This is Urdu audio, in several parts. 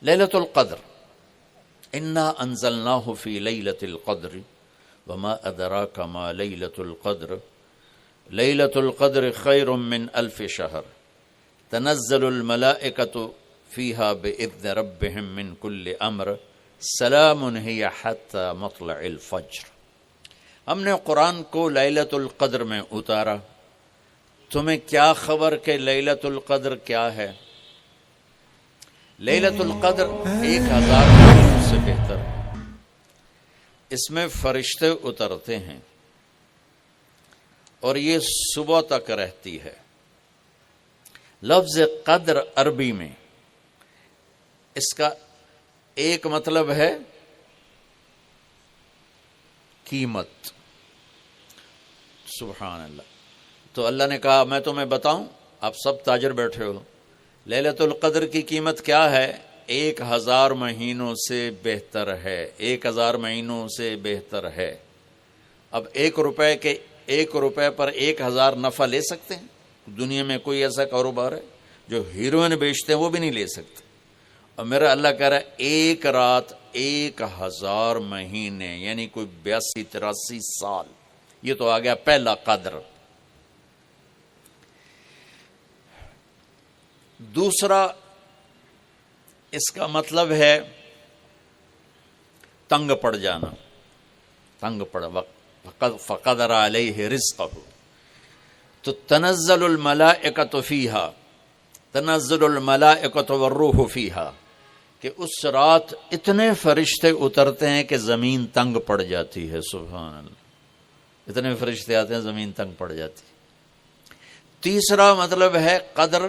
لیلۃ القدر، انا انزلناہ فی لیلۃ القدر وما ادراک ما لیلۃ القدر لیلۃ القدر خیر من الف شہر تنزل الملائکۃ فیہا باذن ربہم من کل امر سلام ہی حتی مطلع الفجر۔ ہم نے قرآن کو لیلۃ القدر میں اتارا، تمہیں کیا خبر کہ لیلۃ القدر کیا ہے؟ لیلۃ القدر 1000 مہینوں سے بہتر ہے، اس میں فرشتے اترتے ہیں اور یہ صبح تک رہتی ہے۔ لفظ قدر عربی میں اس کا ایک مطلب ہے قیمت، سبحان اللہ۔ تو اللہ نے کہا میں تمہیں بتاؤں، آپ سب تاجر بیٹھے ہو، لیلۃ القدر کی قیمت کیا ہے؟ 1000 مہینوں سے بہتر ہے، 1000 مہینوں سے بہتر ہے۔ اب 1 روپے پر 1000 نفع لے سکتے ہیں؟ دنیا میں کوئی ایسا کاروبار ہے؟ جو ہیروئن بیچتے ہیں وہ بھی نہیں لے سکتے۔ اور میرا اللہ کہہ رہا ہے ایک رات 1000 مہینے، یعنی کوئی 82-83 سال۔ یہ تو آ گیا پہلا قدر۔ دوسرا اس کا مطلب ہے تنگ پڑ جانا، تنگ پڑ فقدر علیہ رزقہ۔ تو تنزل الملائکۃ فیہا، تنزل الملائکۃ والروح فیہا، کہ اس رات اتنے فرشتے اترتے ہیں کہ زمین تنگ پڑ جاتی ہے، سبحان اللہ، اتنے فرشتے آتے ہیں زمین تنگ پڑ جاتی ہے۔ تیسرا مطلب ہے قدر،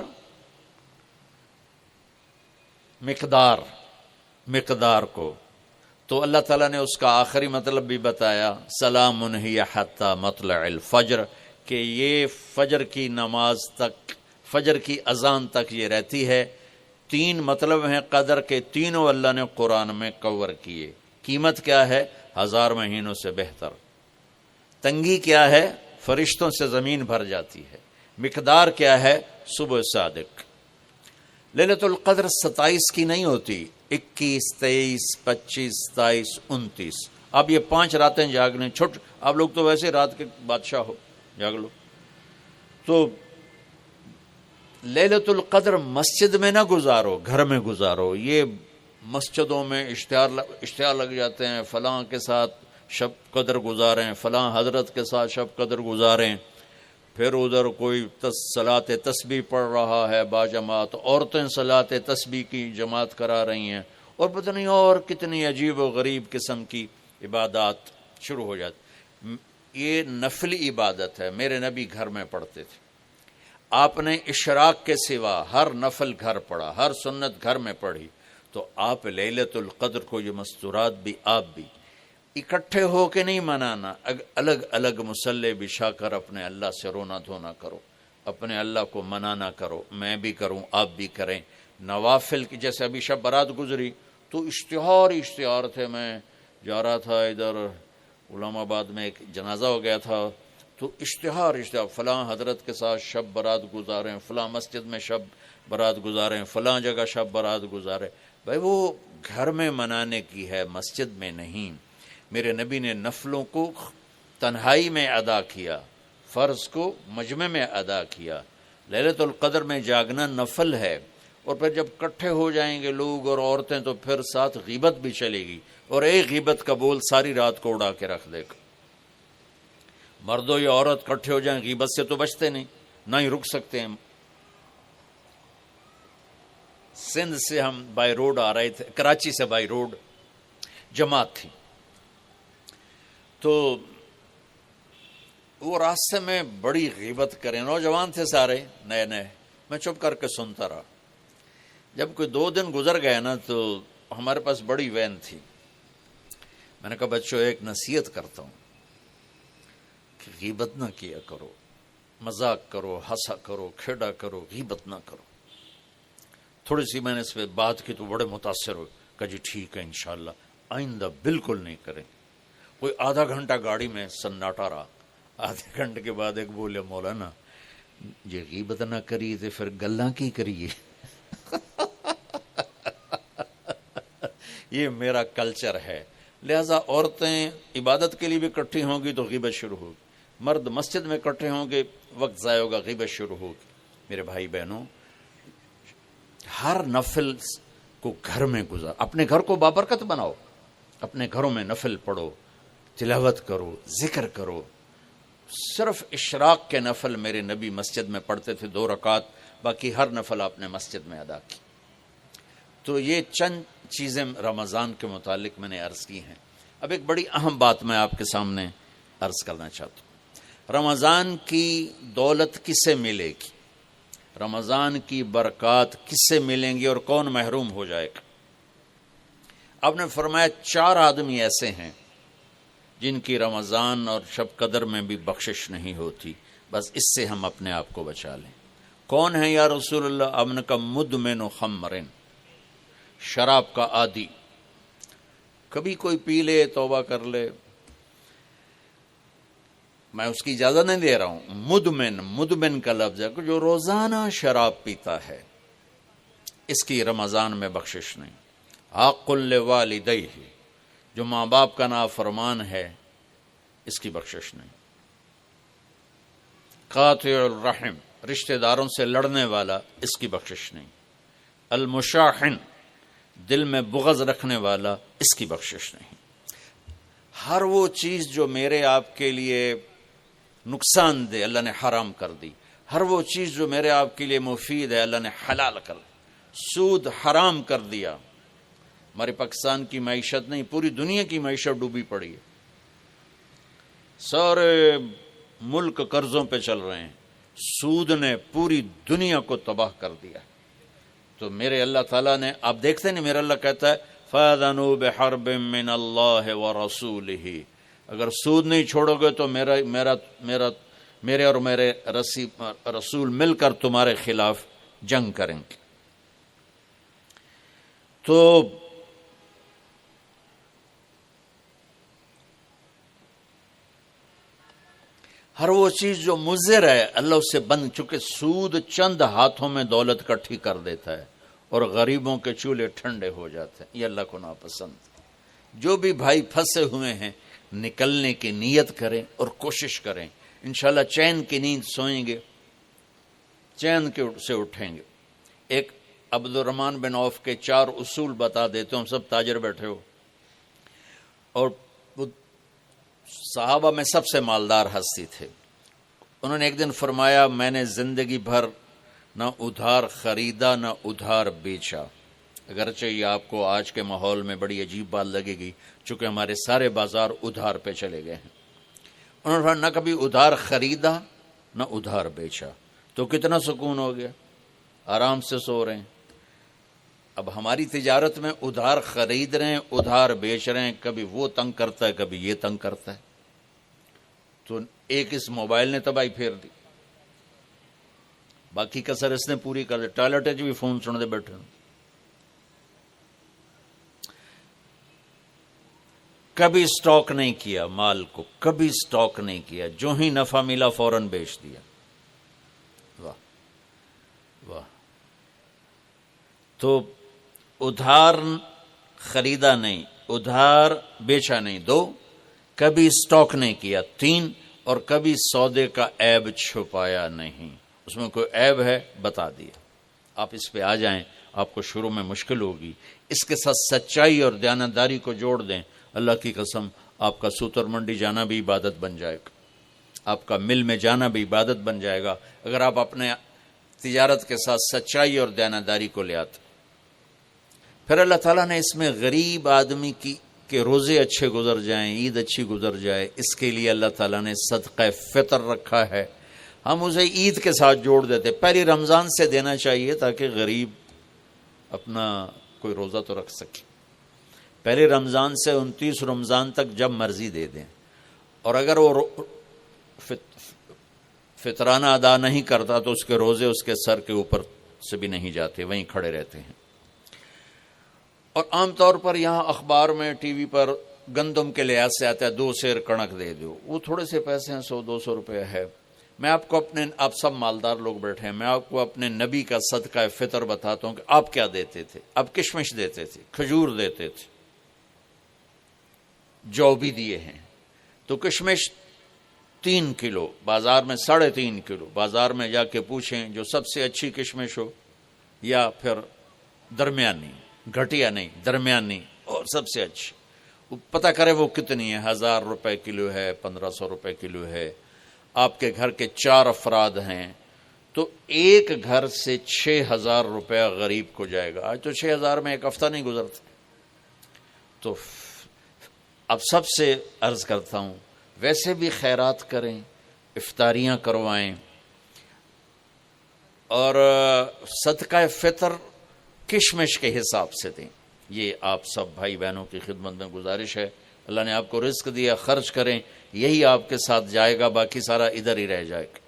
مقدار کو، تو اللہ تعالیٰ نے اس کا آخری مطلب بھی بتایا، سلام ہی حتی مطلع الفجر، کہ یہ فجر کی نماز تک، فجر کی اذان تک یہ رہتی ہے۔ 3 مطلب ہیں قدر کے، تینوں اللہ نے قرآن میں کور کیے۔ قیمت کیا ہے؟ 1000 مہینوں سے بہتر۔ تنگی کیا ہے؟ فرشتوں سے زمین بھر جاتی ہے۔ مقدار کیا ہے؟ صبح صادق۔ لیلۃ القدر 27 کی نہیں ہوتی، 21، 23، 25، 27، 29۔ اب یہ 5 راتیں جاگنے چھٹ، آپ لوگ تو ویسے رات کے بادشاہ ہو، جاگ لو۔ تو لیلۃ القدر مسجد میں نہ گزارو، گھر میں گزارو۔ یہ مسجدوں میں اشتہار لگ جاتے ہیں، فلاں کے ساتھ شب قدر گزاریں، فلاں حضرت کے ساتھ شب قدر گزاریں، پھر ادھر کوئی صلاۃ تسبیح پڑھ رہا ہے باجماعت، عورتیں صلاۃ تسبیح کی جماعت کرا رہی ہیں، اور پتہ نہیں اور کتنی عجیب و غریب قسم کی عبادات شروع ہو جاتی۔ یہ نفلی عبادت ہے، میرے نبی گھر میں پڑھتے تھے۔ آپ نے اشراق کے سوا ہر نفل گھر پڑھا، ہر سنت گھر میں پڑھی۔ تو آپ لیلۃ القدر کو یہ مستورات بھی آپ بھی اکٹھے ہو کے نہیں منانا، الگ الگ مصلی بچھا کر اپنے اللہ سے رونا دھونا کرو، اپنے اللہ کو منانا کرو، میں بھی کروں، آپ بھی کریں۔ نوافل کی، جیسے ابھی شب برات گزری تو اشتہار تھے، میں جا رہا تھا ادھر غلام آباد میں، ایک جنازہ ہو گیا تھا، تو اشتہار فلاں حضرت کے ساتھ شب برات گزاریں، فلاں مسجد میں شب برات گزاریں، فلاں جگہ شب برات گزاریں۔ بھائی وہ گھر میں منانے کی ہے، مسجد میں نہیں۔ میرے نبی نے نفلوں کو تنہائی میں ادا کیا، فرض کو مجمع میں ادا کیا۔ لیلۃ القدر میں جاگنا نفل ہے، اور پھر جب کٹھے ہو جائیں گے لوگ اور عورتیں تو پھر ساتھ غیبت بھی چلے گی، اور ایک غیبت کا بول ساری رات کو اڑا کے رکھ دے گا۔ مردوں یا عورت کٹھے ہو جائیں، غیبت سے تو بچتے نہیں، نہ ہی رک سکتے ہیں۔ سندھ سے ہم بائی روڈ آ رہے تھے، کراچی سے بائی روڈ جماعت تھی، تو وہ راستے میں بڑی غیبت کریں، نوجوان تھے سارے نئے نئے، میں چپ کر کے سنتا رہا۔ جب کوئی 2 دن گزر گئے نا، تو ہمارے پاس بڑی وین تھی، میں نے کہا بچوں ایک نصیحت کرتا ہوں کہ غیبت نہ کیا کرو، مذاق کرو، ہنسا کرو، کھیڑا کرو، غیبت نہ کرو۔ تھوڑی سی میں نے اس پہ بات کی تو بڑے متاثر ہوئے، کہا جی ٹھیک ہے انشاءاللہ آئندہ بالکل نہیں کریں۔ کوئی آدھا گھنٹہ گاڑی میں سناٹا رہا، آدھے گھنٹے کے بعد ایک بولے مولانا یہ غیبت نہ کری تو پھر گلاں کی کریے۔ یہ میرا کلچر ہے. لہذا عورتیں عبادت کے لیے بھی اکٹھی ہوں گی تو غیبت شروع ہوگی, مرد مسجد میں اکٹھے ہوں گے وقت ضائع ہوگا, غیبت شروع ہوگی. میرے بھائی بہنوں, ہر نفل کو گھر میں گزار, اپنے گھر کو بابرکت بناؤ, اپنے گھروں میں نفل پڑھو, تلاوت کرو, ذکر کرو. صرف اشراق کے نفل میرے نبی مسجد میں پڑھتے تھے 2 رکعت, باقی ہر نفل آپ نے مسجد میں ادا کی. تو یہ چند چیزیں رمضان کے متعلق میں نے عرض کی ہیں. اب ایک بڑی اہم بات میں آپ کے سامنے عرض کرنا چاہتا ہوں. رمضان کی دولت کس سے ملے گی, رمضان کی برکات کس سے ملیں گی, اور کون محروم ہو جائے گا؟ آپ نے فرمایا 4 آدمی ایسے ہیں جن کی رمضان اور شب قدر میں بھی بخشش نہیں ہوتی, بس اس سے ہم اپنے آپ کو بچا لیں. کون ہے یا رسول اللہ؟ آپ نے کہا مدمن خمرن, شراب کا عادی. کبھی کوئی پی لے توبہ کر لے, میں اس کی اجازت نہیں دے رہا ہوں. مدمن کا لفظ ہے کہ جو روزانہ شراب پیتا ہے, اس کی رمضان میں بخشش نہیں. حق لوالدیہ, جو ماں باپ کا نافرمان ہے, اس کی بخشش نہیں. قاطع الرحم, رشتہ داروں سے لڑنے والا, اس کی بخشش نہیں. المشاحن, دل میں بغض رکھنے والا, اس کی بخشش نہیں. ہر وہ چیز جو میرے آپ کے لیے نقصان دے اللہ نے حرام کر دی, ہر وہ چیز جو میرے آپ کے لیے مفید ہے اللہ نے حلال کر دی. سود حرام کر دیا. ہمارے پاکستان کی معیشت نہیں, پوری دنیا کی معیشت ڈوبی پڑی ہے, سارے ملک قرضوں پہ چل رہے ہیں. سود نے پوری دنیا کو تباہ کر دیا. تو میرے اللہ تعالیٰ نے, آپ دیکھتے ہیں میرا اللہ کہتا ہے فَأَذَنُوا بِحَرْبٍ مِّنَ اللَّهِ وَرَسُولِهِ, اگر سود نہیں چھوڑو گے تو میرے اور میرے رسول مل کر تمہارے خلاف جنگ کریں گے. تو ہر وہ چیز جو مضر ہے اللہ اس سے بند, چونکہ سود چند ہاتھوں میں دولت اکٹھی کر دیتا ہے اور غریبوں کے چولہے ٹھنڈے ہو جاتے ہیں. یہ اللہ کو ناپسند. جو بھی بھائی پھنسے ہوئے ہیں نکلنے کی نیت کریں اور کوشش کریں, انشاءاللہ چین کی نیند سوئیں گے, چین سے اٹھیں گے. ایک عبد الرحمن بن عوف کے 4 اصول بتا دیتے ہوں, سب تاجر بیٹھے ہو, اور صحابہ میں سب سے مالدار ہستی تھے. انہوں نے ایک دن فرمایا میں نے زندگی بھر نہ ادھار خریدا نہ ادھار بیچا. اگرچہ یہ آپ کو آج کے ماحول میں بڑی عجیب بات لگے گی, چونکہ ہمارے سارے بازار ادھار پہ چلے گئے ہیں. انہوں نے فرمایا نہ کبھی ادھار خریدا نہ ادھار بیچا. تو کتنا سکون ہو گیا, آرام سے سو رہے ہیں. اب ہماری تجارت میں ادھار خرید رہے ہیں ادھار بیچ رہے ہیں, کبھی وہ تنگ کرتا ہے کبھی یہ تنگ کرتا ہے. تو ایک اس موبائل نے تباہی پھیر دی, باقی کسر اس نے پوری کر دی. ٹوائلٹ بھی فون سن دے بیٹھے. کبھی سٹاک نہیں کیا مال کو, کبھی سٹاک نہیں کیا, جو ہی نفع ملا فوراً بیچ دیا. واہ واہ. تو ادھار خریدا نہیں, ادھار بیچا نہیں 2, کبھی سٹاک نہیں کیا 3, اور کبھی سودے کا عیب چھپایا نہیں. اس میں کوئی عیب ہے بتا دیا. آپ اس پہ آ جائیں, آپ کو شروع میں مشکل ہوگی. اس کے ساتھ سچائی اور دیانتداری کو جوڑ دیں, اللہ کی قسم آپ کا سوتر منڈی جانا بھی عبادت بن جائے گا, آپ کا مل میں جانا بھی عبادت بن جائے گا, اگر آپ اپنے تجارت کے ساتھ سچائی اور دیانتداری کو لے آتے. پھر اللہ تعالیٰ نے اس میں غریب آدمی کے روزے اچھے گزر جائیں, عید اچھی گزر جائے, اس کے لیے اللہ تعالیٰ نے صدقہ فطر رکھا ہے. ہم اسے عید کے ساتھ جوڑ دیتے. پہلی رمضان سے دینا چاہیے تاکہ غریب اپنا کوئی روزہ تو رکھ سکے. پہلے رمضان سے 29 رمضان تک جب مرضی دے دیں, اور اگر وہ فطرانہ ادا نہیں کرتا تو اس کے روزے اس کے سر کے اوپر سے بھی نہیں جاتے, وہیں کھڑے رہتے ہیں. اور عام طور پر یہاں اخبار میں ٹی وی پر گندم کے لحاظ سے آتا ہے 2 سیر کڑک دے دو, وہ تھوڑے سے پیسے ہیں, 100-200 روپے ہے. میں آپ کو آپ سب مالدار لوگ بیٹھے ہیں, میں آپ کو اپنے نبی کا صدقہ فطر بتاتا ہوں کہ آپ کیا دیتے تھے. آپ کشمش دیتے تھے, کھجور دیتے تھے, جو بھی دیے ہیں، تو کشمش 3 کلو، بازار میں 3.5 کلو، بازار میں جا کے پوچھیں جو سب سے اچھی کشمش ہو یا پھر درمیانی، گھٹیا نہیں درمیانی اور سب سے اچھی، وہ پتہ کرے وہ کتنی ہے، 1000 روپے کلو ہے، 1500 روپے کلو ہے، آپ کے گھر کے 4 افراد ہیں تو ایک گھر سے 6000 روپیہ غریب کو جائے گا۔ آج تو 6000 میں ایک ہفتہ نہیں گزرتا۔ تو اب سب سے عرض کرتا ہوں، ویسے بھی خیرات کریں، افطاریاں کروائیں، اور صدقہ فطر کشمش کے حساب سے دیں۔ یہ آپ سب بھائی بہنوں کی خدمت میں گزارش ہے۔ اللہ نے آپ کو رزق دیا، خرچ کریں، یہی آپ کے ساتھ جائے گا، باقی سارا ادھر ہی رہ جائے گا۔